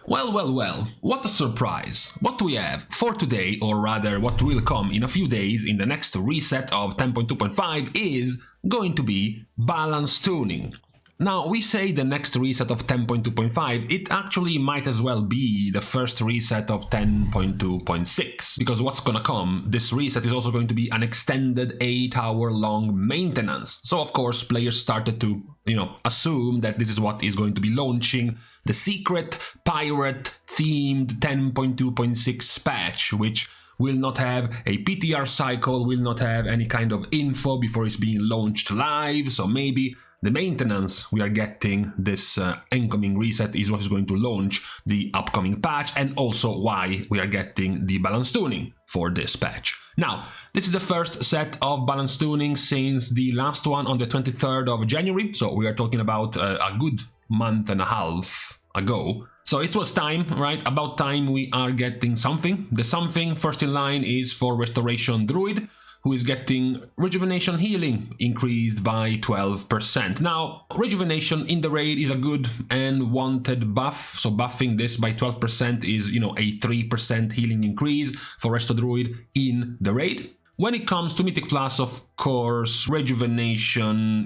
Well, what a surprise. What we have for today, or rather what will come in a few days in the next reset of 10.2.5 is going to be balance tuning. Now, we say the next reset of 10.2.5, it actually might as well be the first reset of 10.2.6, because what's gonna come, this reset is also going to be an extended 8-hour long maintenance. So of course, players started to, assume that this is what is going to be launching the secret pirate themed 10.2.6 patch, which will not have a PTR cycle, will not have any kind of info before it's being launched live, so maybe the maintenance we are getting this incoming reset is what is going to launch the upcoming patch, and also why we are getting the balance tuning for this patch. Now, this is the first set of balance tuning since the last one on the 23rd of January, so we are talking about a good month and a half ago. So it was time, right? About time we are getting something. The something first in line is for Restoration Druid, who is getting Rejuvenation Healing increased by 12%. Now, Rejuvenation in the raid is a good and wanted buff, so buffing this by 12% is, a 3% healing increase for Resto Druid in the raid. When it comes to Mythic Plus, of course, Rejuvenation,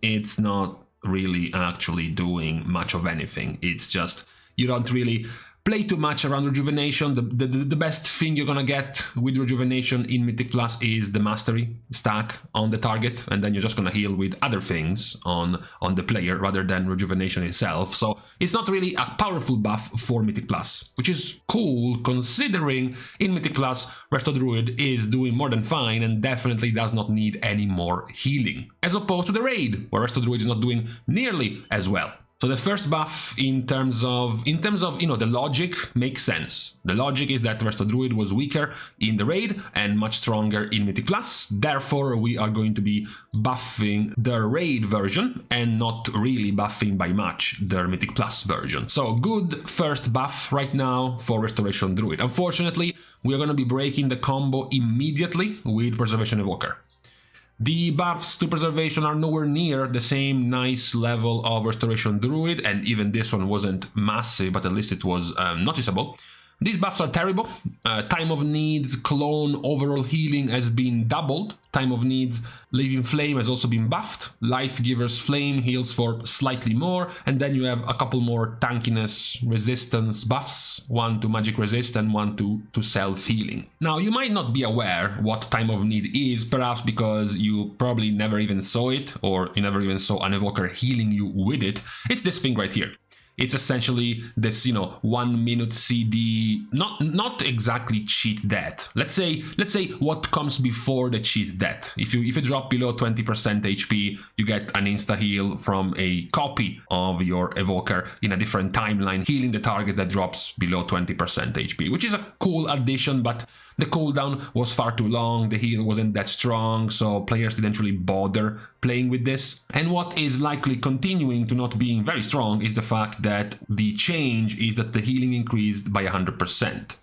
it's not really actually doing much of anything. It's just, you don't really play too much around Rejuvenation. The best thing you're gonna get with Rejuvenation in Mythic Plus is the Mastery stack on the target, and then you're just gonna heal with other things on the player rather than Rejuvenation itself. So it's not really a powerful buff for Mythic Plus, which is cool considering in Mythic Plus Resto Druid is doing more than fine and definitely does not need any more healing, as opposed to the raid where Resto Druid is not doing nearly as well. So the first buff in terms of the logic makes sense. The logic is that Resto Druid was weaker in the raid and much stronger in Mythic Plus. Therefore, we are going to be buffing the raid version and not really buffing by much the Mythic Plus version. So good first buff right now for Restoration Druid. Unfortunately, we are going to be breaking the combo immediately with Preservation Evoker. The buffs to Preservation are nowhere near the same nice level of Restoration Druid, and even this one wasn't massive, but at least it was noticeable. These buffs are terrible. Time of Needs, Clone, overall healing has been doubled. Time of Needs, Living Flame has also been buffed. Life Giver's Flame heals for slightly more, and then you have a couple more tankiness resistance buffs, one to magic resist and one to self-healing. Now, you might not be aware what Time of Need is, perhaps because you probably never even saw it, or you never even saw an Evoker healing you with it. It's this thing right here. It's essentially this, 1 minute CD, not exactly cheat death. Let's say what comes before the cheat death. If you drop below 20% HP, you get an insta heal from a copy of your Evoker in a different timeline, healing the target that drops below 20% HP, which is a cool addition, but the cooldown was far too long, the heal wasn't that strong, so players didn't really bother playing with this. And what is likely continuing to not being very strong is the fact that the change is that the healing increased by 100%.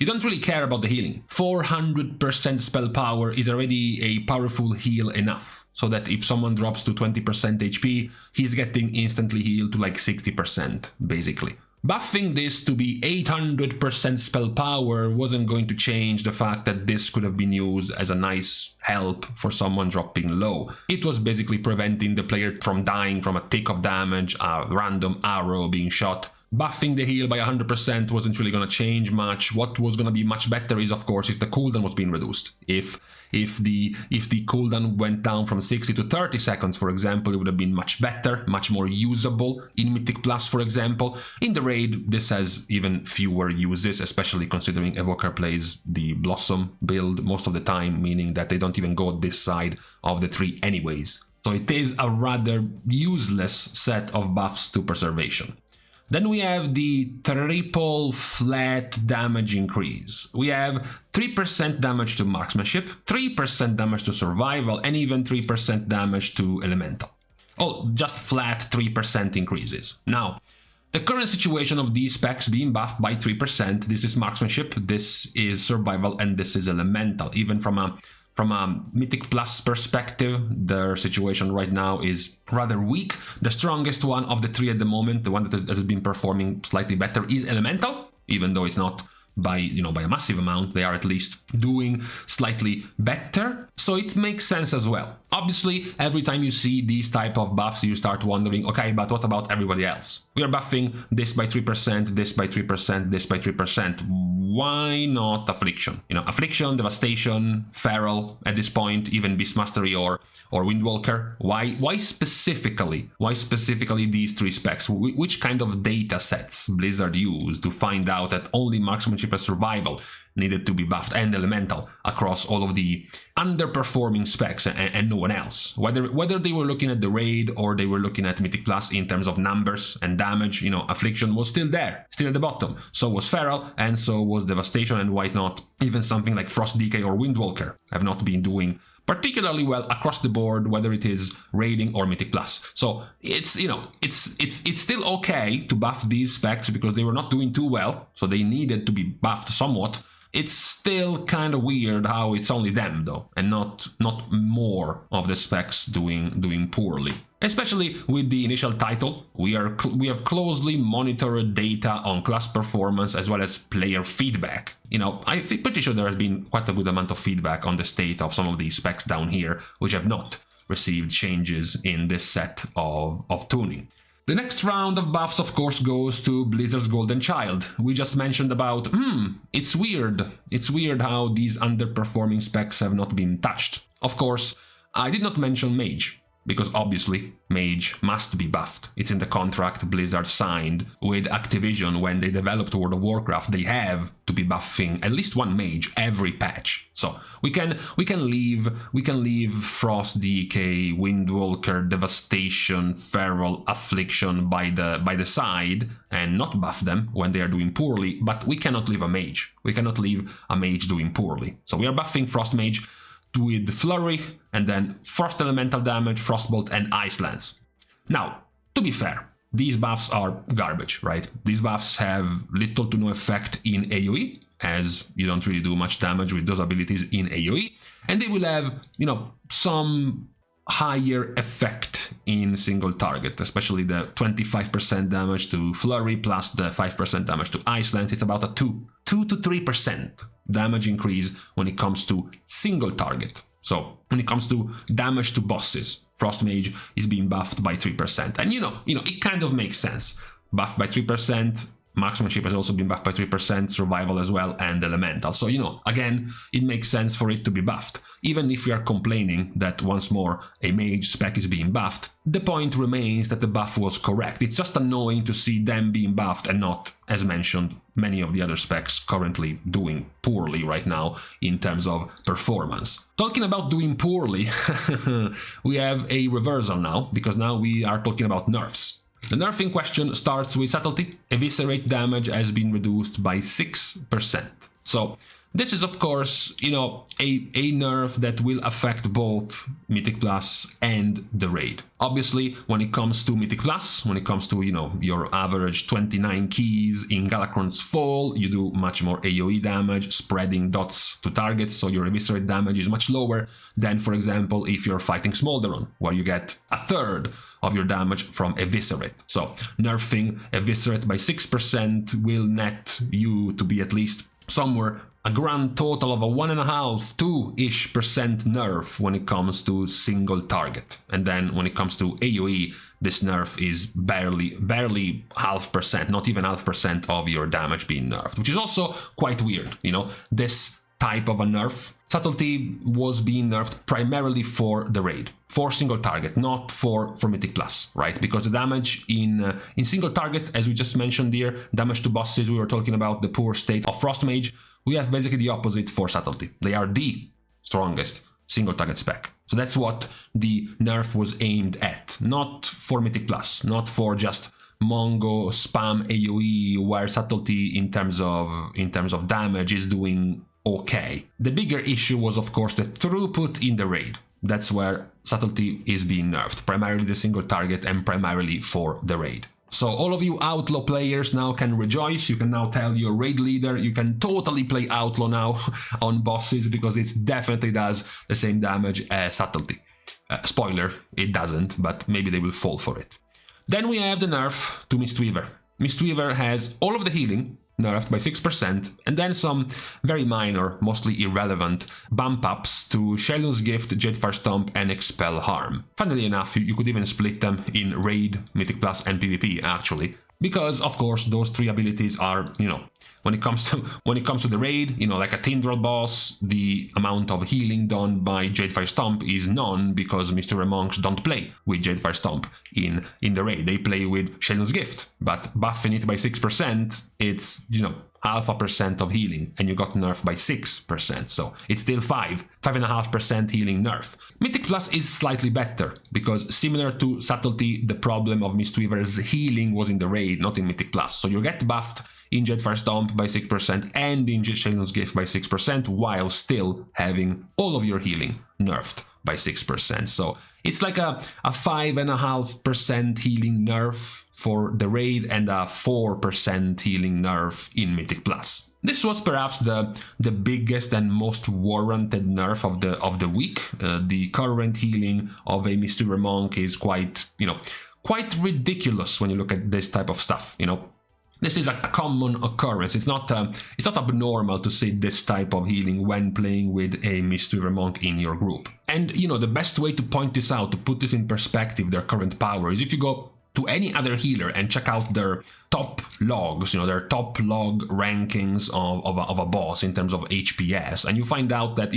You don't really care about the healing. 400% spell power is already a powerful heal enough, so that if someone drops to 20% HP, he's getting instantly healed to like 60%, basically. Buffing this to be 800% spell power wasn't going to change the fact that this could have been used as a nice help for someone dropping low. It was basically preventing the player from dying from a tick of damage, a random arrow being shot. Buffing the heal by 100% wasn't really going to change much. What was going to be much better is, of course, if the cooldown was being reduced. If the cooldown went down from 60 to 30 seconds, for example, it would have been much better, much more usable in Mythic Plus, for example. In the raid, this has even fewer uses, especially considering Evoker plays the Blossom build most of the time, meaning that they don't even go this side of the tree anyways. So it is a rather useless set of buffs to Preservation. Then we have the triple flat damage increase. We have 3% damage to marksmanship, 3% damage to survival, and even 3% damage to elemental. Oh, just flat 3% increases. Now, the current situation of these specs being buffed by 3%, this is marksmanship, this is survival, and this is elemental. Even from a From a Mythic Plus perspective, their situation right now is rather weak. The strongest one of the three at the moment, the one that has been performing slightly better, is Elemental, even though it's not by a massive amount. They are at least doing slightly better, so it makes sense as well. Obviously, every time you see these type of buffs, you start wondering, okay, but what about everybody else? We are buffing this by 3%, this by 3%, this by 3%. Why not Affliction? Affliction, Devastation, Feral at this point, even Beast Mastery or Windwalker. Why specifically? Why specifically these three specs? Which kind of data sets Blizzard used to find out that only Marksmanship and Survival needed to be buffed, and Elemental, across all of the underperforming specs and no one else? Whether they were looking at the raid or they were looking at Mythic Plus in terms of numbers and damage, Affliction was still there, still at the bottom. So was Feral, and so was Devastation, and why not even something like Frost Decay or Windwalker have not been doing particularly well across the board, whether it is raiding or Mythic Plus. So it's still okay to buff these specs because they were not doing too well, so they needed to be buffed somewhat. It's still kind of weird how it's only them though, and not more of the specs doing poorly. Especially with the initial title, we have closely monitored data on class performance as well as player feedback. I'm pretty sure there has been quite a good amount of feedback on the state of some of these specs down here, which have not received changes in this set of tuning. The next round of buffs, of course, goes to Blizzard's Golden Child. We just mentioned about, it's weird. It's weird how these underperforming specs have not been touched. Of course, I did not mention Mage, because obviously Mage must be buffed. It's in the contract Blizzard signed with Activision when they developed World of Warcraft. They have to be buffing at least one Mage every patch. So we can leave Frost Decay, Windwalker, Devastation, Feral, Affliction by the side and not buff them when they are doing poorly, but we cannot leave a Mage. We cannot leave a Mage doing poorly. So we are buffing Frost Mage with Flurry, and then Frost Elemental damage, Frostbolt, and Ice Lance. Now, to be fair, these buffs are garbage, right? These buffs have little to no effect in AoE, as you don't really do much damage with those abilities in AoE, and they will have, some higher effect in single target, especially the 25% damage to Flurry plus the 5% damage to Ice Lance. It's about a 2 to 3% damage increase when it comes to single target. So when it comes to damage to bosses, Frost Mage is being buffed by 3%. And it kind of makes sense. Buffed by 3%, Marksmanship has also been buffed by 3%, Survival as well, and Elemental. So, again, it makes sense for it to be buffed. Even if we are complaining that once more a Mage spec is being buffed, the point remains that the buff was correct. It's just annoying to see them being buffed and not, as mentioned, many of the other specs currently doing poorly right now in terms of performance. Talking about doing poorly, we have a reversal now, because now we are talking about nerfs. The nerf in question starts with Subtlety. Eviscerate damage has been reduced by 6%. So this is, of course, a nerf that will affect both Mythic Plus and the raid. Obviously, when it comes to Mythic Plus, when it comes to, your average 29 keys in Galakrond's Fall, you do much more AoE damage, spreading dots to targets, so your Eviscerate damage is much lower than, for example, if you're fighting Smolderon, where you get a third of your damage from Eviscerate. So nerfing Eviscerate by 6% will net you to be at least somewhere a grand total of a 1.5, 2-ish% nerf when it comes to single target. And then when it comes to AoE, this nerf is barely 0.5%, not even 0.5% of your damage being nerfed, which is also quite weird. This type of a nerf, Subtlety was being nerfed primarily for the raid, for single target, not for Mythic Plus, right? Because the damage in single target, as we just mentioned here, damage to bosses, we were talking about the poor state of Frost Mage, we have basically the opposite for Subtlety. They are the strongest single target spec. So that's what the nerf was aimed at, not for Mythic Plus, not for just Mongo spam AoE, where Subtlety in terms of damage is doing okay. The bigger issue was, of course, the throughput in the raid. That's where Subtlety is being nerfed, primarily the single target and primarily for the raid. So all of you Outlaw players now can rejoice. You can now tell your raid leader you can totally play Outlaw now on bosses, because it definitely does the same damage as Subtlety. Spoiler, it doesn't, but maybe they will fall for it. Then we have the nerf to Mistweaver. Mistweaver has all of the healing nerfed by 6%, and then some very minor, mostly irrelevant bump-ups to Sheldon's Gift, Jetfire Stomp, and Expel Harm. Funnily enough, you could even split them in Raid, Mythic Plus, and PvP, actually. Because, of course, those three abilities are, when it comes to the raid, like a Tindral boss, the amount of healing done by Jetfire Stomp is none, because Mistweaver Monks don't play with Jetfire Stomp in the raid. They play with Sheldon's Gift, but buffing it by 6%, it's, 0.5% of healing, and you got nerfed by 6%, so it's still 5.5% healing nerf. Mythic Plus is slightly better, because similar to Subtlety, the problem of Mistweaver's healing was in the raid, not in Mythic Plus, so you get buffed in Jetfire Stomp by 6% and in Sheldon's Gift by 6%, while still having all of your healing nerfed by 6%. So it's like a 5.5% healing nerf for the raid and a 4% healing nerf in Mythic Plus. This was perhaps the biggest and most warranted nerf of the week. The current healing of a Mistweaver Monk is quite ridiculous when you look at this type of stuff, This is a common occurrence. It's not abnormal to see this type of healing when playing with a Mistweaver Monk in your group. And, the best way to point this out, to put this in perspective, their current power, is if you go to any other healer and check out their top logs, their top log rankings of a boss in terms of HPS, and you find out that,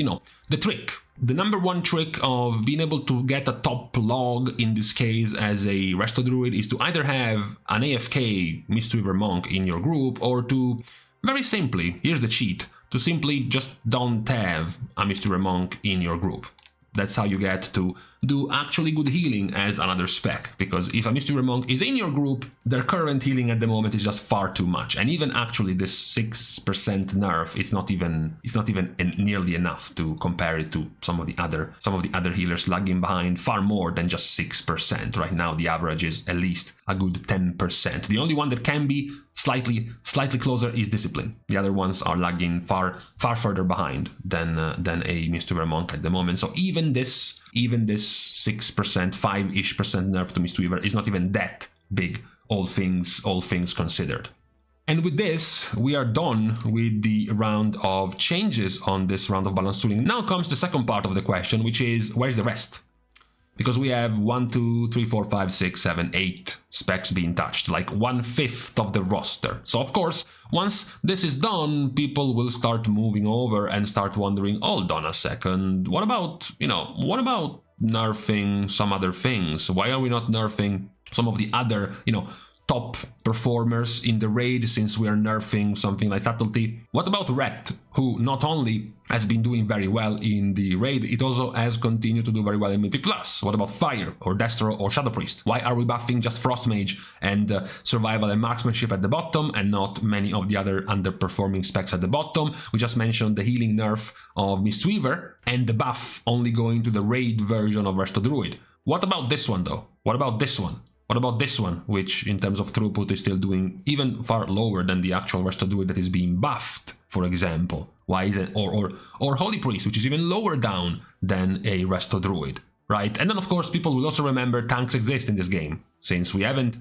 the number one trick of being able to get a top log, in this case as a Resto Druid, is to either have an AFK Mistweaver Monk in your group, or to, very simply, here's the cheat, to simply just don't have a Mistweaver Monk in your group. That's how you get to do actually good healing as another spec, because if a Mistweaver Monk is in your group, their current healing at the moment is just far too much, and even actually this 6% nerf, it's not even nearly enough to compare it to some of the other healers lagging behind far more than just 6%. Right now the average is at least a good 10%. The only one that can be slightly closer is Discipline. The other ones are lagging far further behind than a Mistweaver Monk at the moment. So even this 6%, 5-ish% nerf to Mistweaver is not even that big, all things considered. And with this, we are done with the round of changes on this round of balance tuning. Now comes the second part of the question, which is, where's the rest? Because we have 1, 2, 3, 4, 5, 6, 7, 8 specs being touched, like 1/5 of the roster. So of course, once this is done, people will start moving over and start wondering, hold on a second, what about nerfing some other things? Why are we not nerfing some of the other, top performers in the raid, since we are nerfing something like Subtlety? What about Ret, who not only has been doing very well in the raid, it also has continued to do very well in Mythic Plus? What about Fire, or Destro, or Shadow Priest? Why are we buffing just Frost Mage and Survival and Marksmanship at the bottom, and not many of the other underperforming specs at the bottom? We just mentioned the healing nerf of Mistweaver, and the buff only going to the raid version of Resto Druid. What about this one, though? What about this one? What about this one, which in terms of throughput is still doing even far lower than the actual Resto Druid that is being buffed, for example? Why is it, or Holy Priest, which is even lower down than a Resto Druid, right? And then of course people will also remember tanks exist in this game, since we haven't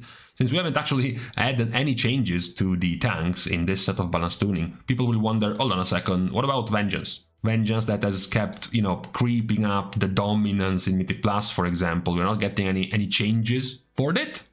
actually added any changes to the tanks in this set of balance tuning. People will wonder, hold on a second, what about Vengeance? Vengeance that has kept, creeping up the dominance in Mythic Plus, for example. We're not getting any changes for it,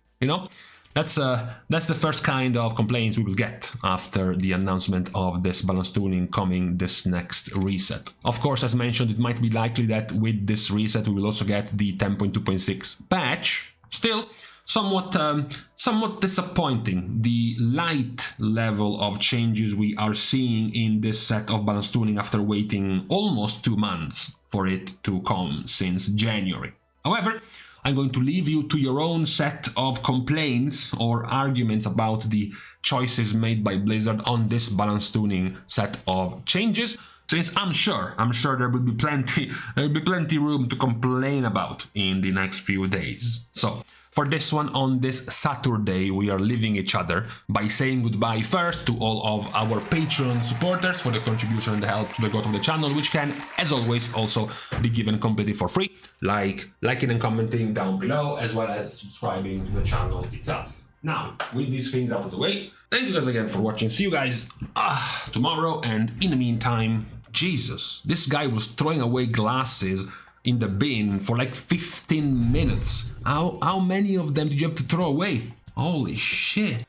That's the first kind of complaints we will get after the announcement of this balance tuning coming this next reset. Of course, as mentioned, it might be likely that with this reset we will also get the 10.2.6 patch. Still, somewhat disappointing, the light level of changes we are seeing in this set of balance tuning after waiting almost 2 months for it to come since January. However, I'm going to leave you to your own set of complaints or arguments about the choices made by Blizzard on this balance tuning set of changes, since I'm sure there will be plenty room to complain about in the next few days. So For this one, on this Saturday, we are leaving each other by saying goodbye first to all of our Patreon supporters for the contribution and the help to the growth of the channel, which can, as always, also be given completely for free, like liking and commenting down below, as well as subscribing to the channel itself. Now, with these things out of the way, thank you guys again for watching. See you guys tomorrow, and in the meantime, Jesus, this guy was throwing away glasses in the bin for like 15 minutes. How many of them did you have to throw away? Holy shit.